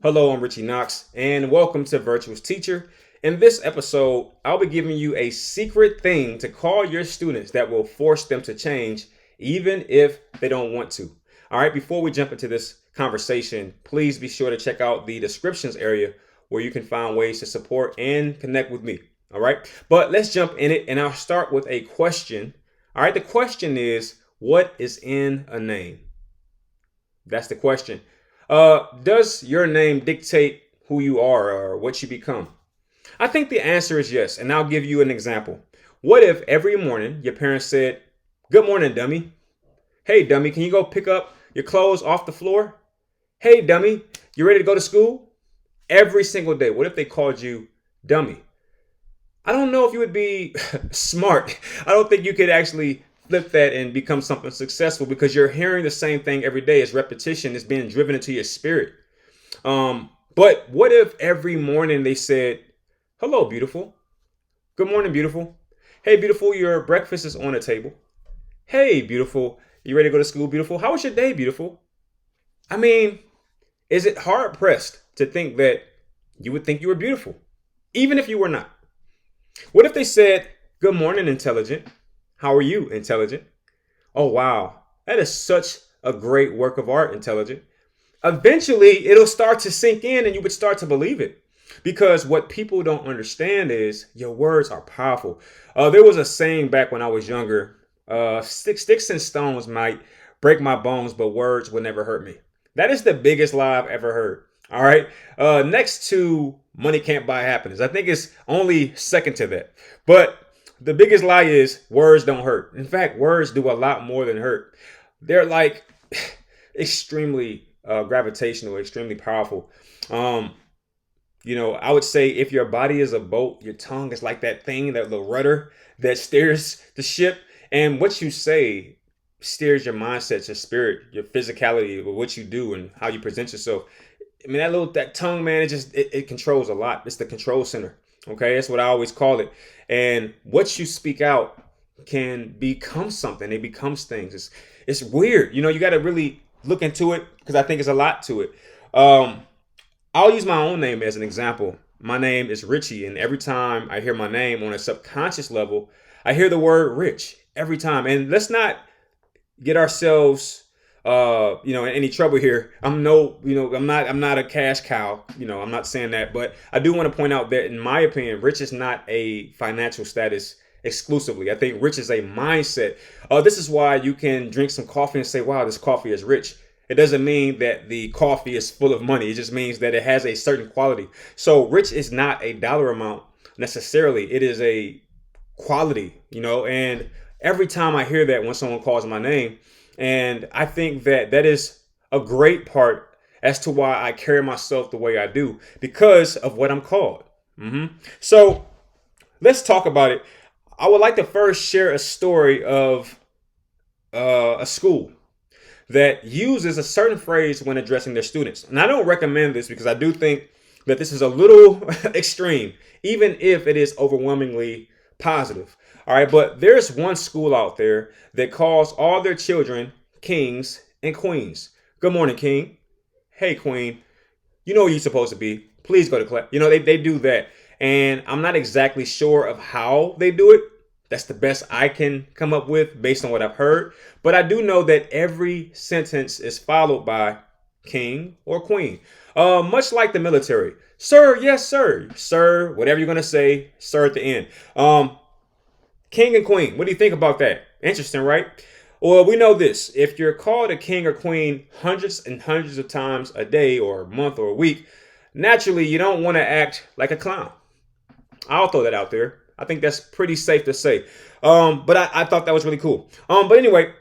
Hello, I'm Ritchie Knox, and welcome to Virtuous Teacher. In this episode, I'll be giving you a secret thing to call your students that will force them to change, even if they don't want to. All right, before we jump into this conversation, please be sure to check out the descriptions area where you can find ways to support and connect with me. All right, but let's jump in it, and I'll start with a question. All right, the question is, what is in a name? That's the question. Does your name dictate who you are or what you become? I think the answer is yes, and I'll give you an example. What if every morning your parents said, "Good morning, dummy. Hey, dummy, can you go pick up your clothes off the floor? Hey, dummy, you ready to go to school?" Every single day. What if they called you dummy? I don't know if you would be smart. I don't think you could actually flip that and become something successful because you're hearing the same thing every day. As repetition is being driven into your spirit. But what if every morning they said, "Hello, beautiful. Good morning, beautiful. Hey, beautiful, your breakfast is on the table. Hey, beautiful, you ready to go to school, beautiful? How was your day, beautiful?" I mean, is it hard pressed to think that you would think you were beautiful, even if you were not? What if they said, "Good morning, intelligent. How are you, intelligent?" Oh, wow. That is such a great work of art, intelligent. Eventually, it'll start to sink in and you would start to believe it. Because what people don't understand is your words are powerful. There was a saying back when I was younger, sticks and stones might break my bones, but words will never hurt me. That is the biggest lie I've ever heard. All right. Next to money can't buy happiness. I think it's only second to that. But the biggest lie is words don't hurt. In fact, words do a lot more than hurt. They're like extremely gravitational, extremely powerful. I would say if your body is a boat, your tongue is like that thing, that little rudder that steers the ship. And what you say steers your mindset, your spirit, your physicality, what you do and how you present yourself. I mean, that tongue, man, it controls a lot. It's the control center. Okay, that's what I always call it. And what you speak out can become something. It becomes things. It's weird. You got to really look into it because I think there's a lot to it. I'll use my own name as an example. My name is Ritchie, and every time I hear my name on a subconscious level, I hear the word rich every time. And let's not get ourselves in any trouble here. I'm not a cash cow. I'm not saying that, but I do want to point out that in my opinion, rich is not a financial status exclusively. I think rich is a mindset. This is why you can drink some coffee and say, "Wow, this coffee is rich." It doesn't mean that the coffee is full of money. It just means that it has a certain quality. So rich is not a dollar amount necessarily. It is a quality, and every time I hear that when someone calls my name, and I think that is a great part as to why I carry myself the way I do because of what I'm called. So let's talk about it. I would like to first share a story of a school that uses a certain phrase when addressing their students. And I don't recommend this because I do think that this is a little extreme, even if it is overwhelmingly positive. All right, but there's one school out there that calls all their children kings and queens. Good morning, king. Hey, queen. You know where you're supposed to be. Please go to class. They do that. And I'm not exactly sure of how they do it. That's the best I can come up with based on what I've heard. But I do know that every sentence is followed by king or queen. Much like the military. Sir, yes, sir. Sir, whatever you're going to say, sir at the end. King and queen. What do you think about that? Interesting, right? Well, we know this. If you're called a king or queen hundreds and hundreds of times a day or a month or a week, naturally, you don't want to act like a clown. I'll throw that out there. I think that's pretty safe to say. But I thought that was really cool. But anyway,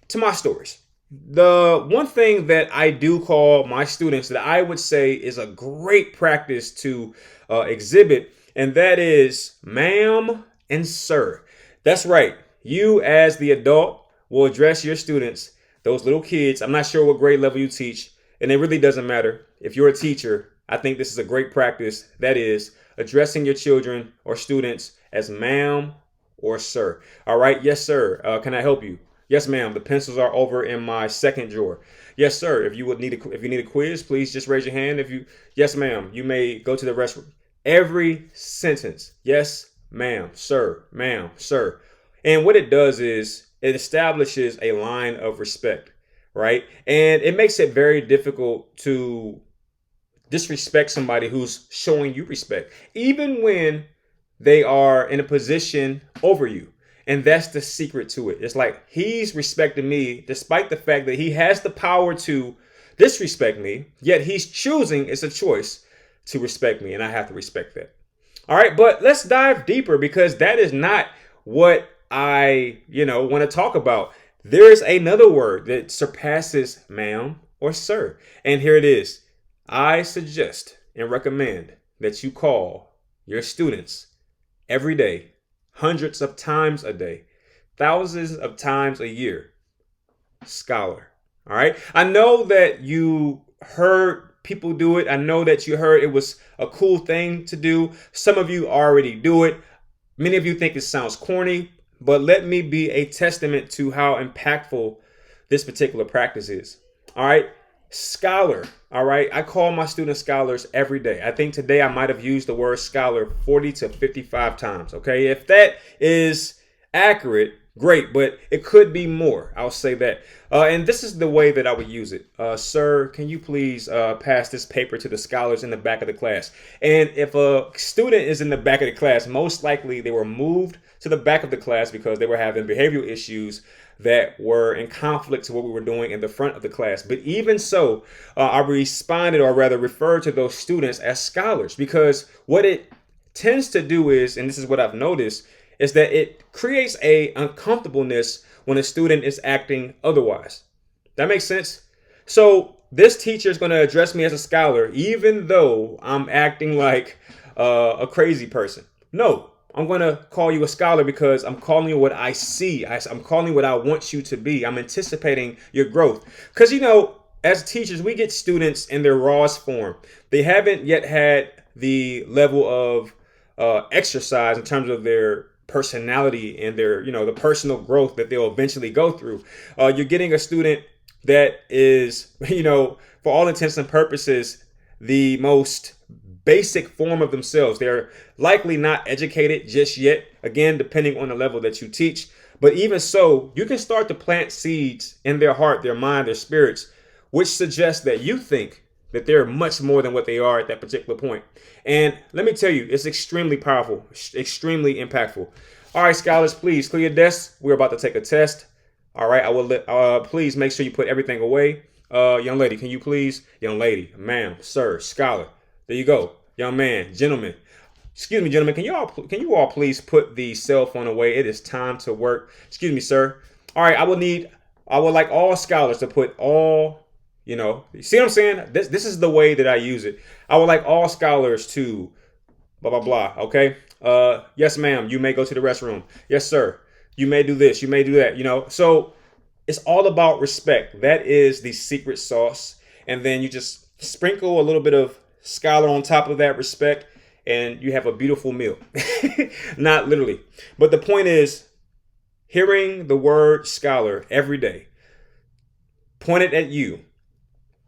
to my stories. The one thing that I do call my students that I would say is a great practice to exhibit, and that is ma'am and sir. That's right. You as the adult will address your students, those little kids. I'm not sure what grade level you teach, and it really doesn't matter. If you're a teacher, I think this is a great practice. That is addressing your children or students as ma'am or sir. All right. Yes, sir. Can I help you? Yes, ma'am. The pencils are over in my second drawer. Yes, sir. If you need a quiz, please just raise your hand. Yes, ma'am. You may go to the restroom. Every sentence. Yes, ma'am, sir, ma'am, sir. And what it does is it establishes a line of respect, right? And it makes it very difficult to disrespect somebody who's showing you respect, even when they are in a position over you. And that's the secret to it. It's like he's respecting me despite the fact that he has the power to disrespect me, yet he's choosing, it's a choice, to respect me. And I have to respect that. All right, but let's dive deeper because that is not what I, want to talk about. There is another word that surpasses ma'am or sir. And here it is. I suggest and recommend that you call your students every day, hundreds of times a day, thousands of times a year, scholar. All right. I know that you heard people do it. I know that you heard it was a cool thing to do. Some of you already do it. Many of you think it sounds corny, but let me be a testament to how impactful this particular practice is. All right. Scholar. All right. I call my students scholars every day. I think today I might have used the word scholar 40 to 55 times. Okay. If that is accurate, great, but it could be more. I'll say that. And this is the way that I would use it. Sir, can you please pass this paper to the scholars in the back of the class? And if a student is in the back of the class, most likely they were moved to the back of the class because they were having behavioral issues that were in conflict to what we were doing in the front of the class. But even so, I responded, or rather referred to those students as scholars, because what it tends to do is, and this is what I've noticed, is that it creates a uncomfortableness when a student is acting otherwise. That makes sense? So this teacher is going to address me as a scholar, even though I'm acting like a crazy person. No, I'm going to call you a scholar because I'm calling you what I see. I'm calling you what I want you to be. I'm anticipating your growth. Because, as teachers, we get students in their rawest form. They haven't yet had the level of exercise in terms of their personality and their, the personal growth that they'll eventually go through. You're getting a student that is, for all intents and purposes, the most basic form of themselves. They're likely not educated just yet, again, depending on the level that you teach. But even so, you can start to plant seeds in their heart, their mind, their spirits, which suggests that you think that they're much more than what they are at that particular point. And let me tell you, it's extremely powerful, extremely impactful. All right, scholars, please clear your desks. We're about to take a test. All right, I will please make sure you put everything away. Young lady, can you please? Young lady, ma'am, sir, scholar. There you go. Young man, gentlemen. Excuse me, gentlemen. Can you all please put the cell phone away? It is time to work. Excuse me, sir. All right, I would like all scholars to put all, you see what I'm saying? This is the way that I use it. I would like all scholars to blah, blah, blah. Okay. Yes, ma'am. You may go to the restroom. Yes, sir. You may do this. You may do that, So it's all about respect. That is the secret sauce. And then you just sprinkle a little bit of scholar on top of that respect, and you have a beautiful meal. Not literally. But the point is, hearing the word scholar every day pointed at you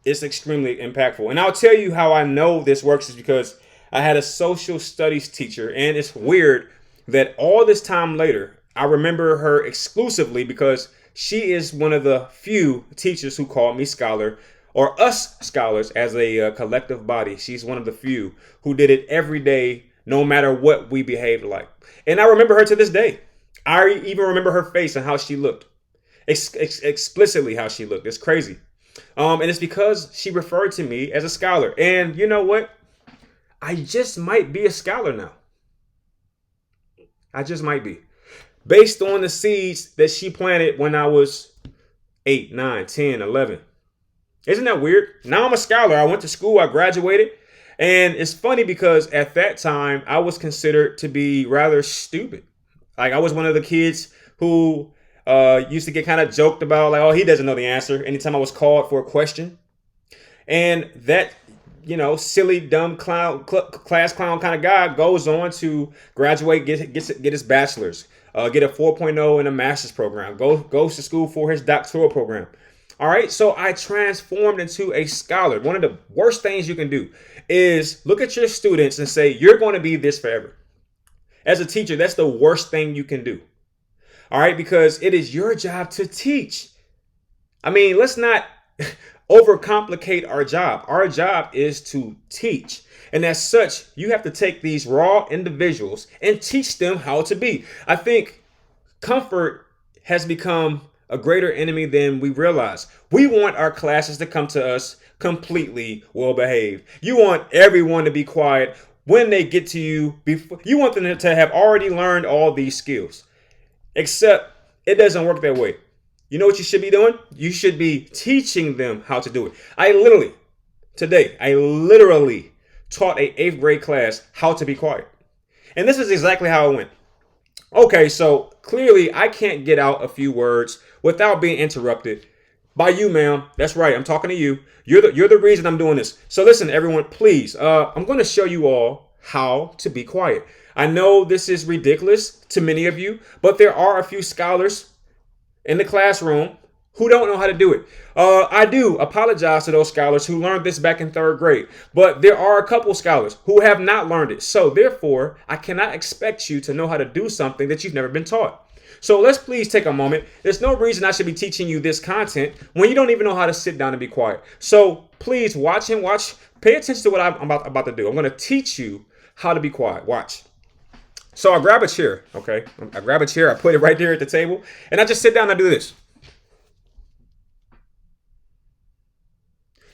is extremely impactful. And I'll tell you how I know this works is because I had a social studies teacher, and it's weird that all this time later, I remember her exclusively because she is one of the few teachers who called me scholar, or us scholars as a collective body. She's one of the few who did it every day, no matter what we behaved like. And I remember her to this day. I even remember her face and how she looked, explicitly how she looked. It's crazy. And it's because she referred to me as a scholar. And you know what? I just might be a scholar now. I just might be. Based on the seeds that she planted when I was 8, 9, 10, 11. Isn't that weird? Now I'm a scholar. I went to school. I graduated. And it's funny because at that time, I was considered to be rather stupid. Like I was one of the kids who used to get kind of joked about, like, oh, he doesn't know the answer anytime I was called for a question. And that, silly, dumb clown, class clown kind of guy goes on to graduate, get his bachelor's, get a 4.0 in a master's program, goes to school for his doctoral program. All right, so I transformed into a scholar. One of the worst things you can do is look at your students and say, you're going to be this forever. As a teacher, that's the worst thing you can do. All right, because it is your job to teach. I mean, let's not overcomplicate our job. Our job is to teach. And as such, you have to take these raw individuals and teach them how to be. I think comfort has become a greater enemy than we realize. We want our classes to come to us completely well behaved. You want everyone to be quiet when they get to you. You want them to have already learned all these skills. Except it doesn't work that way. You know what you should be doing? You should be teaching them how to do it. I literally taught a 8th grade class how to be quiet. And this is exactly how it went. Okay, so clearly I can't get out a few words without being interrupted by you, ma'am. That's right. I'm talking to you. You're the reason I'm doing this. So listen, everyone, please. I'm going to show you all how to be quiet. I know this is ridiculous to many of you, but there are a few scholars in the classroom who don't know how to do it. I do apologize to those scholars who learned this back in 3rd grade, but there are a couple scholars who have not learned it. So therefore, I cannot expect you to know how to do something that you've never been taught. So let's please take a moment. There's no reason I should be teaching you this content when you don't even know how to sit down and be quiet. So please watch. Pay attention to what I'm about to do. I'm going to teach you how to be quiet. Watch. So I grab a chair, okay? I grab a chair, I put it right there at the table, and I just sit down and I do this.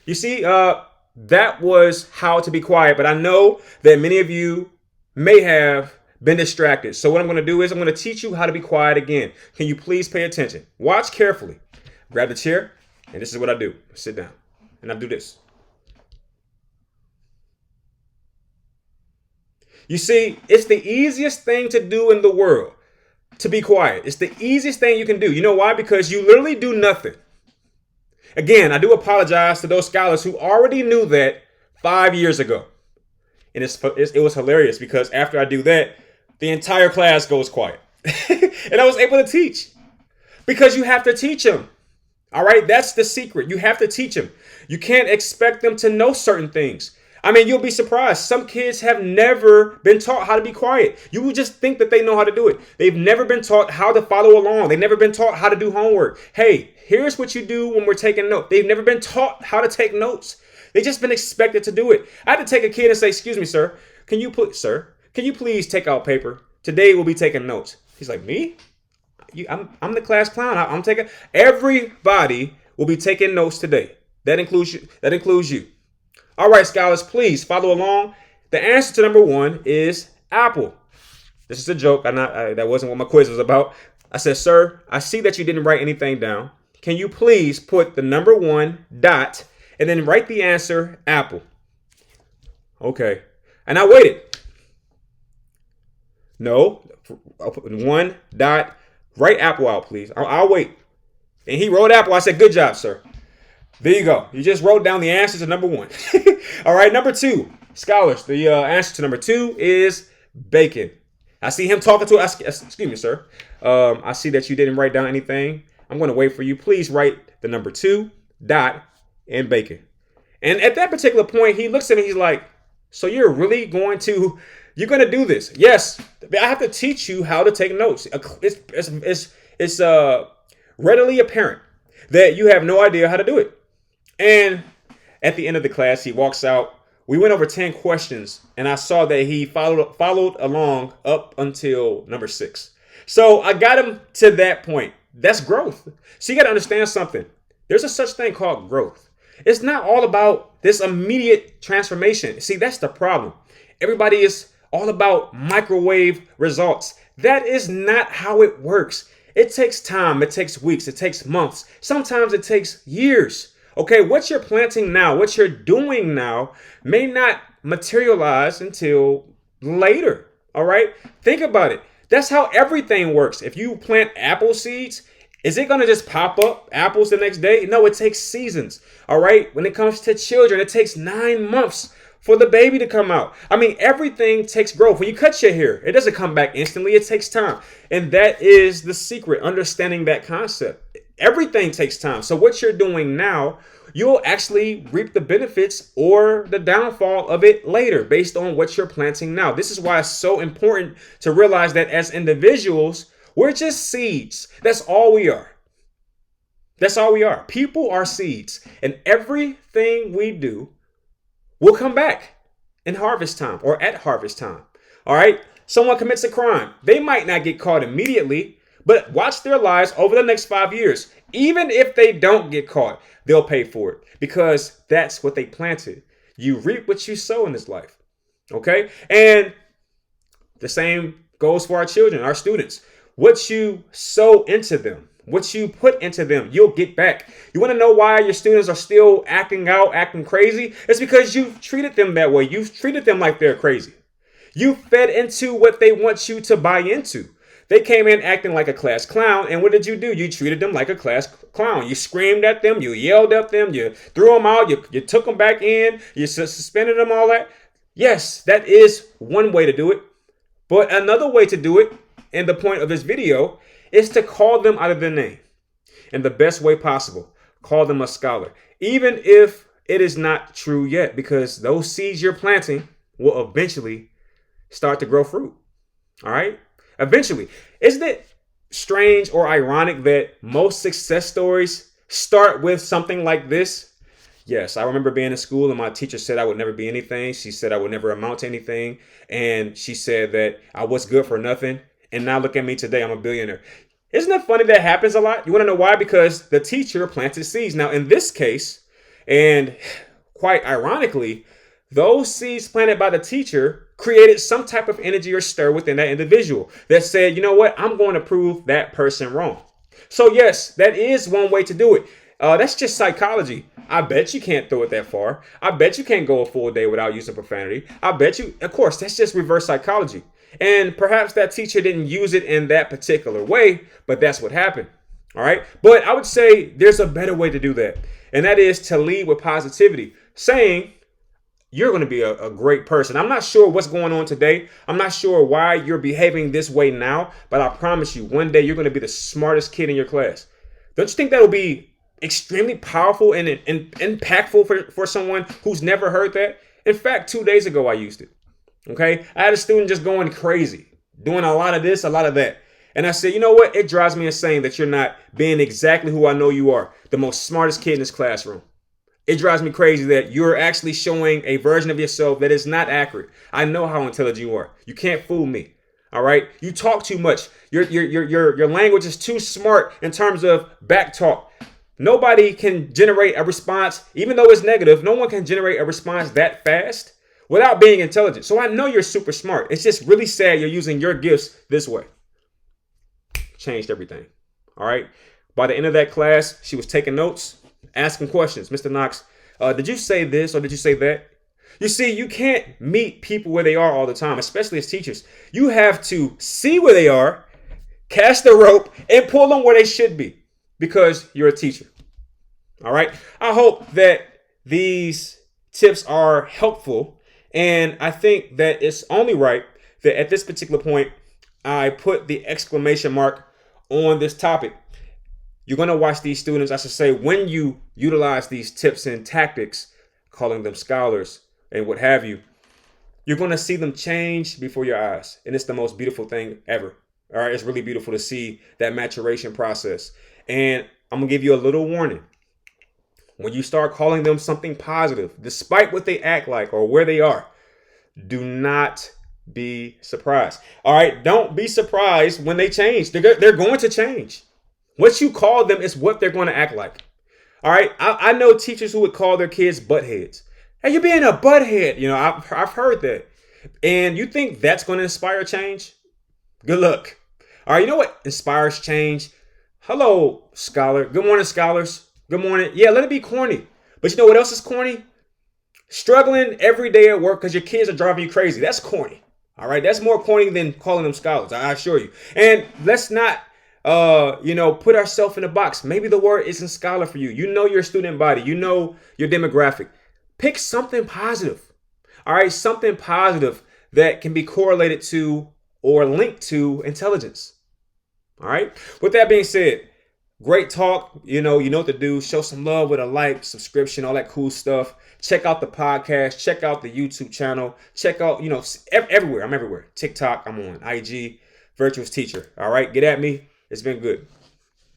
You see, that was how to be quiet, but I know that many of you may have been distracted. So what I'm going to do is I'm going to teach you how to be quiet again. Can you please pay attention? Watch carefully. Grab the chair, and this is what I do. Sit down, and I do this. You see, it's the easiest thing to do in the world to be quiet. It's the easiest thing you can do. You know why? Because you literally do nothing. Again, I do apologize to those scholars who already knew that 5 years ago. And it was hilarious because after I do that, the entire class goes quiet. And I was able to teach because you have to teach them. All right, that's the secret. You have to teach them. You can't expect them to know certain things. I mean, you'll be surprised. Some kids have never been taught how to be quiet. You will just think that they know how to do it. They've never been taught how to follow along. They've never been taught how to do homework. Hey, here's what you do when we're taking notes. They've never been taught how to take notes. They've just been expected to do it. I had to take a kid and say, excuse me, sir, can you please take out paper? Today we'll be taking notes. He's like, me? I'm the class clown. I'm taking. Everybody will be taking notes today. That includes you. All right, scholars, please follow along. The answer to number 1 is apple. This is a joke. That wasn't what my quiz was about. I said, sir, I see that you didn't write anything down. Can you please put the number 1 dot and then write the answer apple? Okay. And I waited. No, I'll put 1 dot. Write apple out, please. I'll wait. And he wrote apple. I said, good job, sir. There you go. You just wrote down the answer to number 1. All right, number 2. Scholars, the answer to number 2 is bacon. I see him talking to us. Excuse me, sir. I see that you didn't write down anything. I'm going to wait for you. Please write the number 2 dot and bacon. And at that particular point, he looks at me. He's like, so you're going to do this? Yes. I have to teach you how to take notes. It's readily apparent that you have no idea how to do it. And at the end of the class, he walks out. We went over 10 questions, and I saw that he followed along up until number 6. So I got him to that point. That's growth. So you got to understand something. There's a such thing called growth. It's not all about this immediate transformation. See, that's the problem. Everybody is all about microwave results. That is not how it works. It takes time. It takes weeks. It takes months. Sometimes it takes years. Okay, what you're planting now, what you're doing now may not materialize until later. All right, think about it. That's how everything works. If you plant apple seeds, is it going to just pop up apples the next day? No, it takes seasons. All right, when it comes to children, it takes 9 months for the baby to come out. I mean, everything takes growth. When you cut your hair, it doesn't come back instantly. It takes time. And that is the secret, understanding that concept. Everything takes time. So what you're doing now, you'll actually reap the benefits or the downfall of it later based on what you're planting now. This is why it's so important to realize that as individuals, we're just seeds. That's all we are. That's all we are. People are seeds. And everything we do will come back in harvest time or at harvest time. All right. Someone commits a crime. They might not get caught immediately, but watch their lives over the next 5 years. Even if they don't get caught, they'll pay for it because that's what they planted. You reap what you sow in this life. Okay. And the same goes for our children, our students. What you sow into them, what you put into them, you'll get back. You want to know why your students are still acting out, acting crazy? It's because you've treated them that way. You've treated them like they're crazy. You fed into what they want you to buy into. They came in acting like a class clown, and what did you do? You treated them like a class clown. You screamed at them, you yelled at them, you threw them out, you took them back in, you suspended them, all that. Yes, that is one way to do it. But another way to do it, and the point of this video, is to call them out of their name in the best way possible. Call them a scholar, even if it is not true yet, because those seeds you're planting will eventually start to grow fruit. All right. Eventually. Isn't it strange or ironic that most success stories start with something like this? Yes, I remember being in school and my teacher said I would never be anything. She said I would never amount to anything. And she said that I was good for nothing. And now look at me today. I'm a billionaire. Isn't it funny that happens a lot? You want to know why? Because the teacher planted seeds. Now, in this case, and quite ironically, those seeds planted by the teacher created some type of energy or stir within that individual that said, you know what, I'm going to prove that person wrong. So yes, that is one way to do it. That's just psychology. I bet you can't throw it that far. I bet you can't go a full day without using profanity. I bet you, of course, that's just reverse psychology. And perhaps that teacher didn't use it in that particular way, but that's what happened. All right. But I would say there's a better way to do that. And that is to lead with positivity, saying, you're going to be a great person. I'm not sure what's going on today. I'm not sure why you're behaving this way now, but I promise you, one day you're going to be the smartest kid in your class. Don't you think that will be extremely powerful and impactful for someone who's never heard that? In fact, 2 days ago, I used it. Okay. I had a student just going crazy, doing a lot of this, a lot of that. And I said, you know what? It drives me insane that you're not being exactly who I know you are, the most smartest kid in this classroom. It drives me crazy that you're actually showing a version of yourself that is not accurate. I know how intelligent you are. You can't fool me. All right. You talk too much. Your language is too smart in terms of back talk. Nobody can generate a response, even though it's negative. No one can generate a response that fast without being intelligent. So I know you're super smart. It's just really sad you're using your gifts this way. Changed everything. All right. By the end of that class, she was taking notes, asking questions. Mr. Knox, did you say this or did you say that? You see, you can't meet people where they are all the time, especially as teachers. You have to see where they are, cast the rope, and pull them where they should be because you're a teacher. All right. I hope that these tips are helpful. And I think that it's only right that at this particular point, I put the exclamation mark on this topic. You're going to watch these students, I should say, when you utilize these tips and tactics, calling them scholars and what have you, you're going to see them change before your eyes. And it's the most beautiful thing ever. All right. It's really beautiful to see that maturation process. And I'm going to give you a little warning. When you start calling them something positive, despite what they act like or where they are, do not be surprised. All right. Don't be surprised when they change. They're going to change. What you call them is what they're going to act like. All right. I know teachers who would call their kids buttheads. Hey, you're being a butthead. You know, I've heard that. And you think that's going to inspire change? Good luck. All right. You know what inspires change? Hello, scholar. Good morning, scholars. Good morning. Yeah, let it be corny. But you know what else is corny? Struggling every day at work because your kids are driving you crazy. That's corny. All right. That's more corny than calling them scholars. I assure you. And let's not put ourselves in a box. Maybe the word isn't scholar for you. You know your student body. You know your demographic. Pick something positive. All right, something positive that can be correlated to or linked to intelligence. All right. With that being said, great talk. You know what to do. Show some love with a like, subscription, all that cool stuff. Check out the podcast. Check out the YouTube channel. Check out, everywhere. I'm everywhere. TikTok. I'm on IG. Virtuous Teacher. All right. Get at me. It's been good.